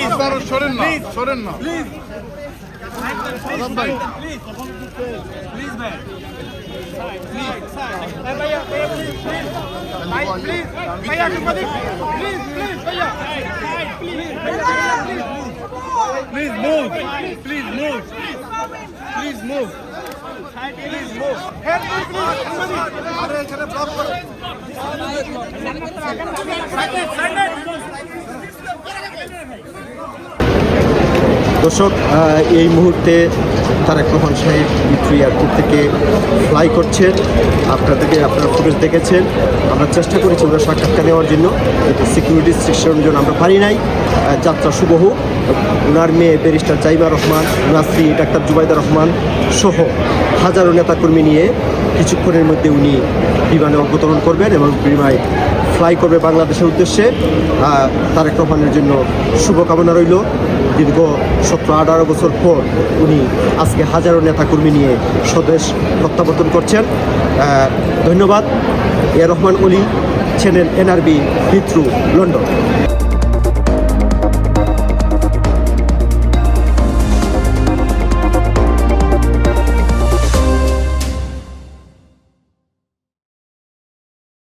আপনারা সরেন না, সরেন না। আজাদ ভাই Please move. Please move. Please move. Please move. আরে এখানে ব্লক করো। দর্শক, এই মুহূর্তে তারেক রহমান সাহেব হিথ্রো এয়ারপোর্ট থেকে ফ্লাই করছেন। আপনারা ফুটেজ দেখেছেন। আমরা চেষ্টা করেছি ওরা সাক্ষাৎকার নেওয়ার জন্য, কিন্তু সিকিউরিটি সিস্টেমের জন্য আমরা পারি নাই। যাত্রা শুভ হোক। ওনার মেয়ে ব্যারিস্টার জাইমা রহমান, নাসরি, ডাক্তার জুবাইদা রহমান সহ হাজারো নেতাকর্মী নিয়ে কিছুক্ষণের মধ্যে উনি বিমানে অবতরণ করবেন এবং বিমানে ফ্লাই করবে বাংলাদেশের উদ্দেশ্যে। তারেক রহমানের জন্য শুভকামনা রইল। দীর্ঘ 17-18 বছর পর উনি আজকে হাজারো নেতাকর্মী নিয়ে স্বদেশ প্রত্যাবর্তন করছেন। ধন্যবাদ। এ রহমান অলি, চ্যানেল NRB, হিথ্রো, লন্ডন।